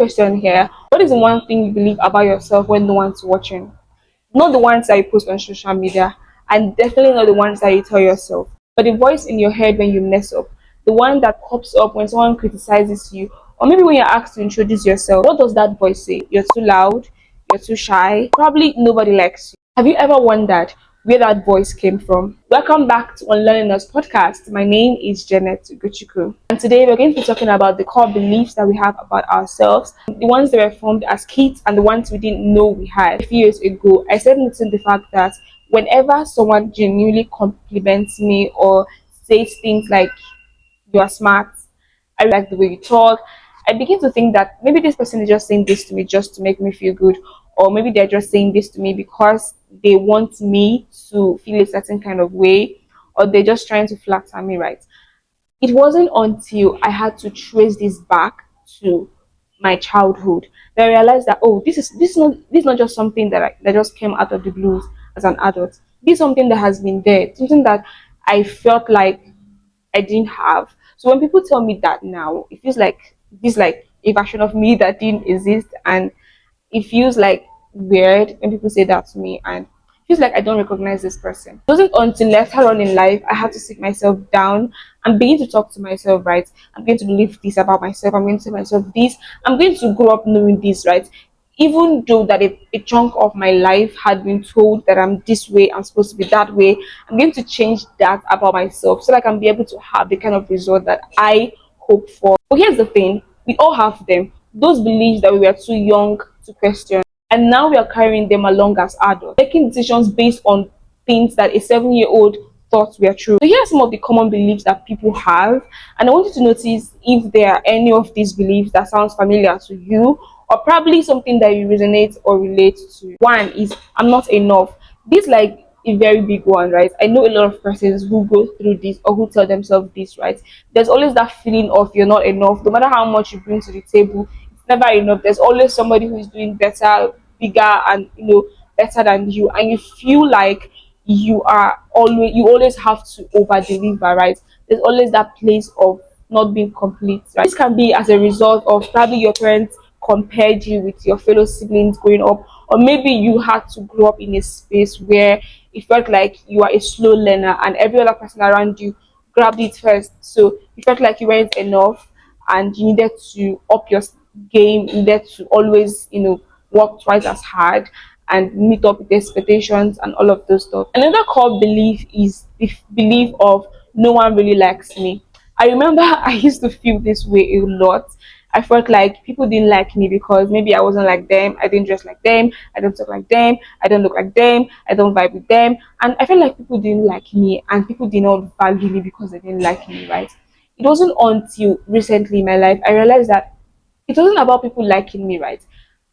question here. What is the one thing you believe about yourself when no one's watching? Not the ones that you post on social media, and definitely not the ones that you tell yourself, but the voice in your head when you mess up, the one that pops up when someone criticizes you, or maybe when you're asked to introduce yourself. What does that voice say? You're too loud, you're too shy, probably nobody likes you. Have you ever wondered where that voice came from? Welcome back to Unlearning podcast. My name is Janet Ugochukwu, and today we're going to be talking about the core beliefs that we have about ourselves, the ones that were formed as kids and the ones we didn't know we had. A few years ago, I started noticing the fact that whenever someone genuinely compliments me or says things like you are smart, I like the way you talk, I begin to think that maybe this person is just saying this to me just to make me feel good, or maybe they're just saying this to me because they want me to feel a certain kind of way, or they're just trying to flatter me, right? It wasn't until I had to trace this back to my childhood that I realized that, oh, this is not just something that just came out of the blues as an adult. This is something that has been there, something that I felt like I didn't have. So when people tell me that now, it feels like this like a version of me that didn't exist, and it feels like weird when people say that to me, and it feels like I don't recognize this person. It wasn't until later on in life I had to sit myself down and begin to talk to myself, right? I'm going to believe this about myself, I'm going to tell myself this, I'm going to grow up knowing this, right? Even though that a chunk of my life had been told that I'm this way, I'm supposed to be that way, I'm going to change that about myself so that I can be able to have the kind of result that I hope for. But here's the thing, we all have them. Those beliefs that we were too young to question, and now we are carrying them along as adults, making decisions based on things that a 7-year-old thought were true. So here are some of the common beliefs that people have, and I want you to notice if there are any of these beliefs that sounds familiar to you, or probably something that you resonate or relate to. One is I'm not enough. This like a very big one, right? I know a lot of persons who go through this or who tell themselves this, right? There's always that feeling of you're not enough. No matter how much you bring to the table, it's never enough. There's always somebody who is doing better, bigger, and better than you, and you feel like you always have to over deliver, right? There's always that place of not being complete, right? This can be as a result of probably your parents compared you with your fellow siblings growing up, or maybe you had to grow up in a space where it felt like you are a slow learner and every other person around you grabbed it first, so you felt like you weren't enough and you needed to up your game, you needed to always work twice as hard and meet up with expectations and all of those stuff. Another core belief is the belief of no one really likes me. I remember I used to feel this way a lot. I felt like people didn't like me because maybe I wasn't like them, I didn't dress like them, I don't talk like them, I don't look like them, I don't vibe with them. And I felt like people didn't like me and people did not value me because they didn't like me, right? It wasn't until recently in my life I realized that it wasn't about people liking me, right?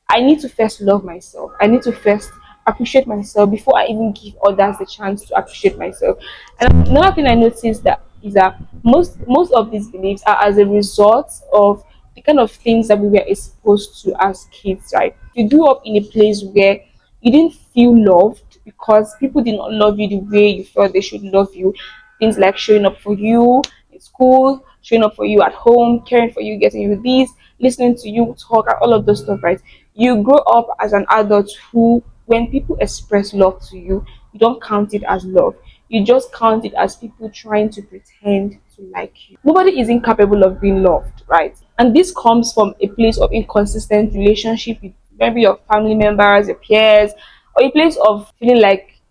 I need to first love myself. I need to first appreciate myself before I even give others the chance to appreciate myself. And another thing I noticed that is that most of these beliefs are as a result of the kind of things that we were exposed to as kids, right? If you grew up in a place where you didn't feel loved because people did not love you the way you felt they should love you, things like showing up for you in school, showing up for you at home, caring for you, getting you this, listening to you talk, and all of those stuff, right? You grow up as an adult who, when people express love to you, you don't count it as love. You just count it as people trying to pretend to like you. Nobody is incapable of being loved, right? And this comes from a place of inconsistent relationship with maybe your family members, your peers, or a place of feeling like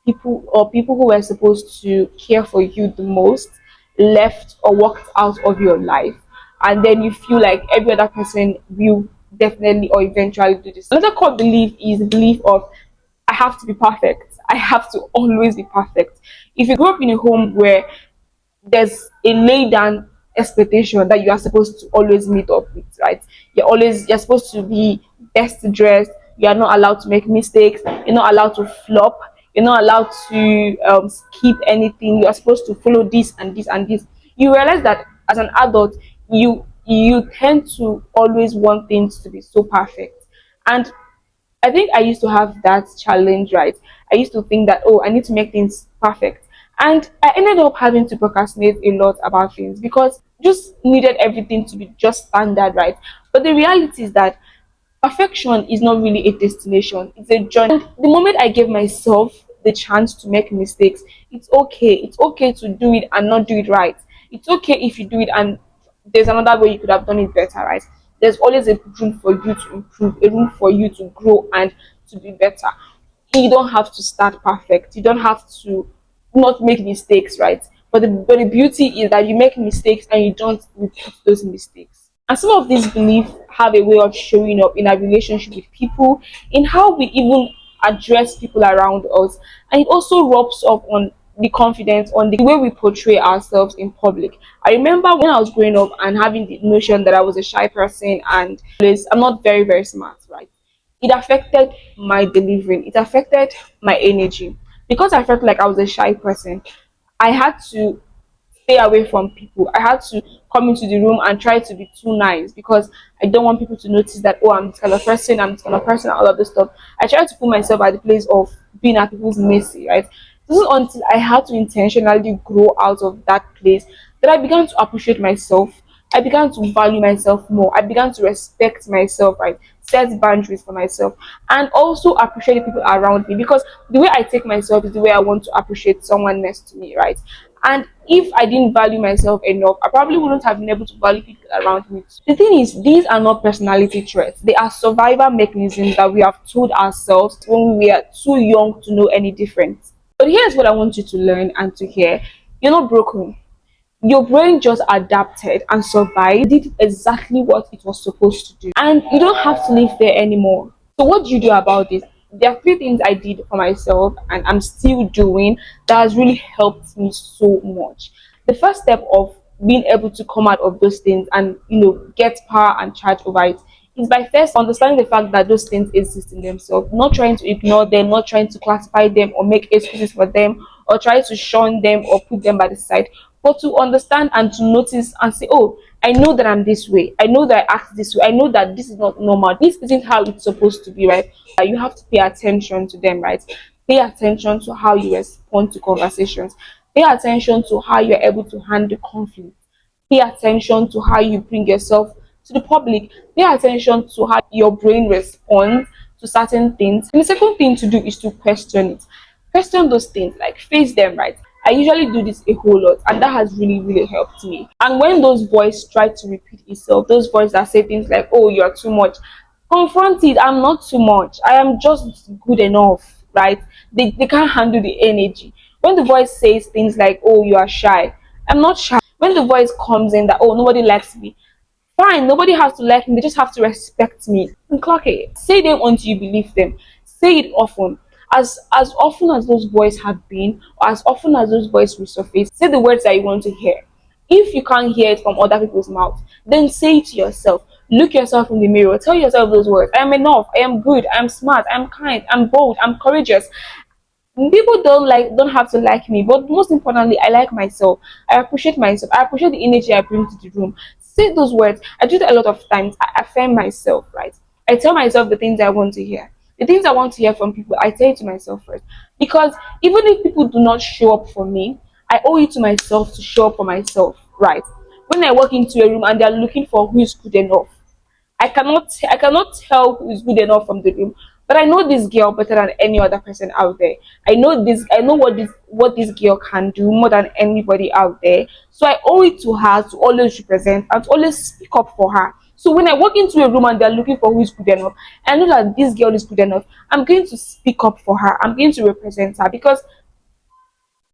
people who were supposed to care for you the most left or walked out of your life, and then you feel like every other person will definitely or eventually do this. Another core belief is the belief of I have to be perfect, I have to always be perfect. If you grow up in a home where there's a laid down expectation that you are supposed to always meet up with, right? You're supposed to be best dressed, you are not allowed to make mistakes, you're not allowed to flop, you're not allowed to skip anything, you are supposed to follow this and this and this. You realize that as an adult, you tend to always want things to be so perfect. And I think I used to have that challenge, right? I used to think that, oh, I need to make things perfect. And I ended up having to procrastinate a lot about things because just needed everything to be just standard, right? But the reality is that perfection is not really a destination, it's a journey. And the moment I gave myself the chance to make mistakes, it's okay. It's okay to do it and not do it right. It's okay if you do it and there's another way you could have done it better, right? There's always a room for you to improve, a room for you to grow and to be better. You don't have to start perfect. You don't have to not make mistakes, right? But the beauty is that you make mistakes and you don't repeat those mistakes. And some of these beliefs have a way of showing up in our relationship with people, in how we even address people around us, and it also rubs off on the confidence, on the way we portray ourselves in public. I remember when I was growing up and having the notion that I was a shy person and I'm not very, very smart, right? It affected my delivery, it affected my energy. Because I felt like I was a shy person, I had to stay away from people. I had to come into the room and try to be too nice because I don't want people to notice that, oh, I'm this kind of person, I'm this kind of person, all of this stuff. I tried to put myself at the place of being at people's mercy, right? This is until I had to intentionally grow out of that place that I began to appreciate myself. I began to value myself more. I began to respect myself, right? Set boundaries for myself and also appreciate the people around me because the way I take myself is the way I want to appreciate someone next to me, right? And if I didn't value myself enough, I probably wouldn't have been able to value people around me. The thing is, these are not personality traits. They are survival mechanisms that we have told ourselves when we are too young to know any difference. But here's what I want you to learn and to hear. You're not broken. Your brain just adapted and survived, did exactly what it was supposed to do. And you don't have to live there anymore. So what do you do about this? There are three things I did for myself and I'm still doing that has really helped me so much. The first step of being able to come out of those things and get power and charge over it is by first understanding the fact that those things exist in themselves, not trying to ignore them, not trying to classify them or make excuses for them or try to shun them or put them by the side, but to understand and to notice and say, oh, I know that I'm this way. I know that I act this way. I know that this is not normal. This isn't how it's supposed to be, right? You have to pay attention to them, right? Pay attention to how you respond to conversations. Pay attention to how you're able to handle conflict. Pay attention to how you bring yourself to the public. Pay attention to how your brain responds to certain things. And the second thing to do is to question it. Question those things, like face them, right? I usually do this a whole lot, and that has really, really helped me. And when those voices try to repeat itself, those voices that say things like, oh, you're too much, confront it. I'm not too much. I am just good enough, right? They can't handle the energy. When the voice says things like, oh, you are shy, I'm not shy. When the voice comes in that, oh, nobody likes me, fine, nobody has to like me, they just have to respect me. And clock it. Say them until you believe them. Say it often. As often as those voices have been, or as often as those voices resurface, say the words that you want to hear. If you can't hear it from other people's mouths, then say it to yourself. Look yourself in the mirror. Tell yourself those words. I am enough. I am good. I am smart. I am kind. I'm bold. I'm courageous. People don't have to like me, but most importantly, I like myself. I appreciate myself. I appreciate the energy I bring to the room. Say those words. I do that a lot of times. I affirm myself, right? I tell myself the things I want to hear. The things I want to hear from people, I say it to myself first. Because even if people do not show up for me, I owe it to myself to show up for myself, right? When I walk into a room and they're looking for who is good enough, I cannot tell who is good enough from the room, but I know this girl better than any other person out there. I know what this girl can do more than anybody out there. So I owe it to her to always represent and to always speak up for her. So when I walk into a room and they're looking for who is good enough, I know that this girl is good enough. I'm going to speak up for her. I'm going to represent her because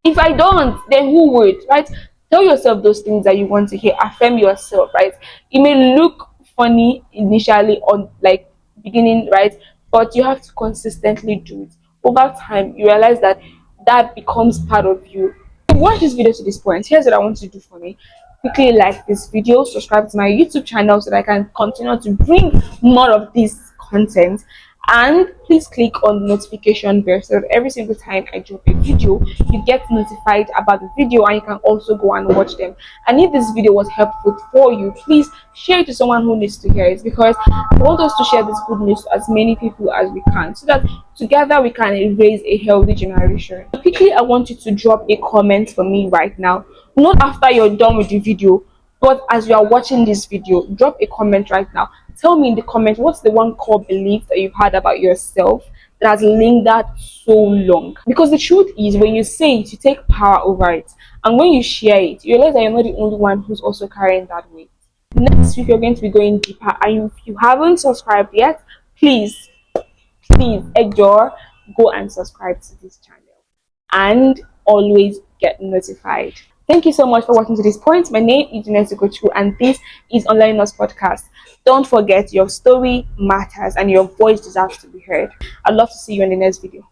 if I don't, then who would, right? Tell yourself those things that you want to hear. Affirm yourself, right? It may look funny initially on like beginning, right? But you have to consistently do it. Over time, you realize that that becomes part of you. Watch this video to this point. Here's what I want you to do for me. Quickly like this video, subscribe to my YouTube channel so that I can continue to bring more of this content. And please click on the notification bell so that every single time I drop a video, you get notified about the video, and you can also go and watch them. And if this video was helpful for you, please share it to someone who needs to hear it, because I want us to share this good news to as many people as we can, so that together we can raise a healthy generation. Quickly, I want you to drop a comment for me right now, not after you're done with the video, but as you are watching this video. Drop a comment right now. Tell me in the comment, what's the one core belief that you've had about yourself that has lingered so long? Because the truth is, when you say it, you take power over it. And when you share it, you realize that you're not the only one who's also carrying that weight. Next week, we're going to be going deeper. And if you haven't subscribed yet, please, adore, go and subscribe to this channel. And always get notified. Thank you so much for watching to this point. My name is Jeanette Gochu, and this is Unlearning podcast. Don't forget, your story matters and your voice deserves to be heard. I'd love to see you in the next video.